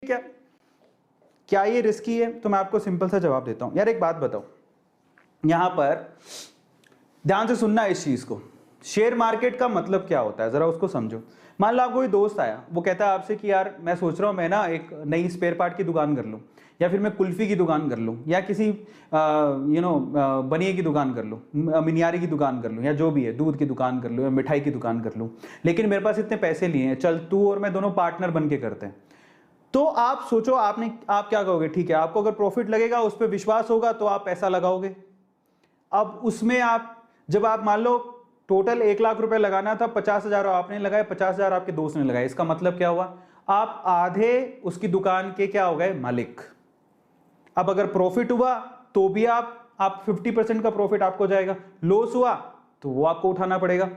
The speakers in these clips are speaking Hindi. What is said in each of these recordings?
क्या क्या ये रिस्की है? तो मैं आपको सिंपल सा जवाब देता हूं। यार एक बात बताओ, यहां पर ध्यान से सुनना इस चीज को। शेयर मार्केट का मतलब क्या होता है, जरा उसको समझो। मान लो आपको कोई दोस्त आया, वो कहता है आपसे कि यार मैं सोच रहा हूं मैं ना एक नई स्पेयर पार्ट की दुकान कर लूं, या फिर मैं कुल्फी की दुकान कर लूं, या किसी बनिए की दुकान कर लूं, मिनियारी की दुकान कर लूं, या जो भी है, दूध की दुकान कर लूं या मिठाई की दुकान कर लूं, लेकिन मेरे पास इतने पैसे लिए हैं, चल तू और मैं दोनों पार्टनर बन के करते हैं। तो आप सोचो, आप क्या कहोगे? ठीक है, आपको अगर प्रॉफिट लगेगा, उस पर विश्वास होगा, तो आप पैसा लगाओगे। अब उसमें जब आप मान लो टोटल 1 लाख रुपए लगाना था, 50,000 आपने लगाए, 50,000 आपके दोस्त ने लगाए। इसका मतलब क्या हुआ? आप आधे उसकी दुकान के क्या हो गए? मालिक। अब अगर प्रॉफिट हुआ तो भी आप 50% का प्रॉफिट आपको जाएगा, लॉस हुआ तो वो आपको उठाना पड़ेगा।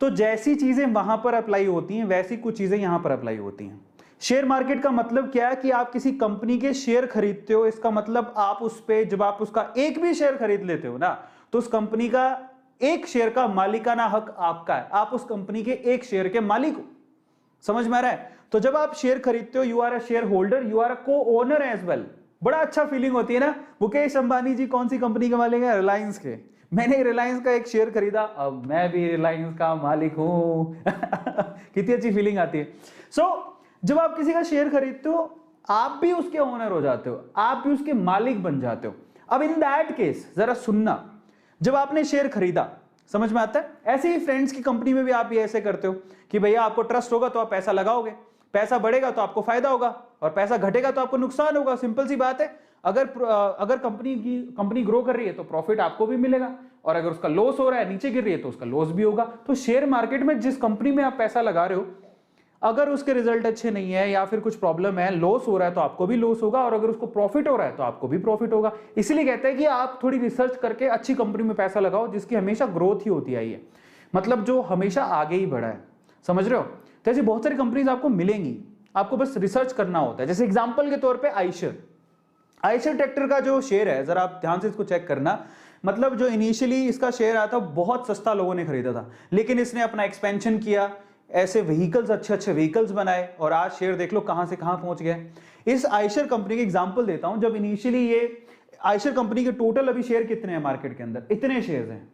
तो जैसी चीजें वहां पर अप्लाई होती हैं, वैसी कुछ चीजें यहां पर अप्लाई होती हैं। शेयर मार्केट का मतलब क्या है कि आप किसी कंपनी के शेयर खरीदते हो। इसका मतलब आप उस पे, जब आप उसका एक भी शेयर खरीद लेते हो ना, तो उस कंपनी का एक शेयर का मालिकाना हक आपका है। आप उस कंपनी के एक शेयर के मालिक हो। समझ में आ रहा है? तो जब आप शेयर खरीदते हो, you are a share holder, you are a co owner as well. बड़ा अच्छा फीलिंग होती है ना। मुकेश अंबानी जी कौन सी कंपनी के मालिक है? रिलायंस के। मैंने रिलायंस का एक शेयर खरीदा, अब मैं भी रिलायंस का मालिक हूं। कितनी अच्छी फीलिंग आती है। जब आप किसी का शेयर खरीदते हो, आप भी उसके ओनर हो जाते हो, आप भी उसके मालिक बन जाते हो। अब इन दैट केस जरा सुनना, जब आपने शेयर खरीदा, समझ में आता है? ऐसे ही फ्रेंड्स की कंपनी में भी आप भी ऐसे करते हो कि भैया आपको ट्रस्ट होगा तो आप पैसा लगाओगे, पैसा बढ़ेगा तो आपको फायदा होगा, और पैसा घटेगा तो आपको नुकसान होगा। सिंपल सी बात है। अगर कंपनी ग्रो कर रही है तो प्रॉफिट आपको भी मिलेगा, और अगर उसका लॉस हो रहा है, नीचे गिर रही है, तो उसका लॉस भी होगा। तो शेयर मार्केट में जिस कंपनी में आप पैसा लगा रहे हो, अगर उसके रिजल्ट अच्छे नहीं है या फिर कुछ प्रॉब्लम है, लॉस हो रहा है, तो आपको भी लॉस होगा, और अगर उसको प्रॉफिट हो रहा है तो आपको भी प्रॉफिट होगा। इसलिए कहते हैं कि आप थोड़ी रिसर्च करके अच्छी कंपनी में पैसा लगाओ, जिसकी हमेशा ग्रोथ ही होती आई है, मतलब जो हमेशा आगे ही बढ़ा है। समझ रहे हो? तो ऐसी बहुत सारी कंपनीज आपको मिलेंगी, आपको बस रिसर्च करना होता है। जैसे एग्जांपल के तौर पे आयशर ट्रैक्टर का जो शेयर है, जरा आप ध्यान से इसको चेक करना। मतलब जो इनिशियली इसका शेयर आया था, बहुत सस्ता लोगों ने खरीदा था, लेकिन इसने अपना एक्सपेंशन किया, ऐसे व्हीकल्स, अच्छे अच्छे व्हीकल्स बनाए, और आज शेयर देख लो कहां से कहां पहुंच गए। इस आयशर कंपनी के एग्जांपल देता हूं। जब इनिशियली ये आयशर कंपनी के टोटल अभी शेयर कितने हैं मार्केट के अंदर? इतने शेयर्स हैं,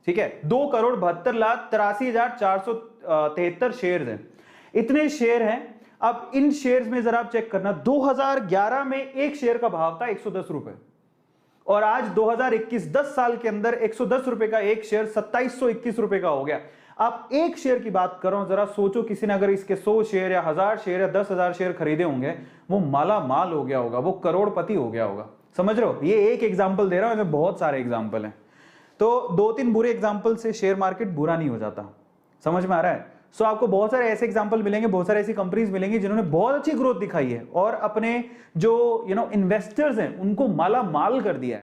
ठीक है, 2,72,83,473 शेयर्स हैं। इतने शेयर हैं। अब इन शेयर्स में जरा आप चेक करना, 2011 में एक शेयर का भाव था 110 रुपए, और आज 2021 10 साल के अंदर 110 रुपए का एक शेयर 2721 रुपए का हो गया। आप एक शेयर की बात करो, जरा सोचो, किसी ने अगर इसके 100 शेयर या 1000 शेयर या 10,000 शेयर खरीदे होंगे, वो माला माल हो गया होगा, वो करोड़पति हो गया होगा। समझ रहे हो? ये एक एग्जाम्पल दे रहा हूं, बहुत सारे एग्जाम्पल हैं। तो 2-3 बुरे एग्जाम्पल से शेयर मार्केट बुरा नहीं हो जाता। समझ में आ रहा है? आपको बहुत सारे ऐसे एग्जाम्पल मिलेंगे, बहुत सारे ऐसी कंपनीज मिलेंगी जिन्होंने बहुत अच्छी ग्रोथ दिखाई है, और अपने जो इन्वेस्टर्स हैं उनको माला माल कर दिया है।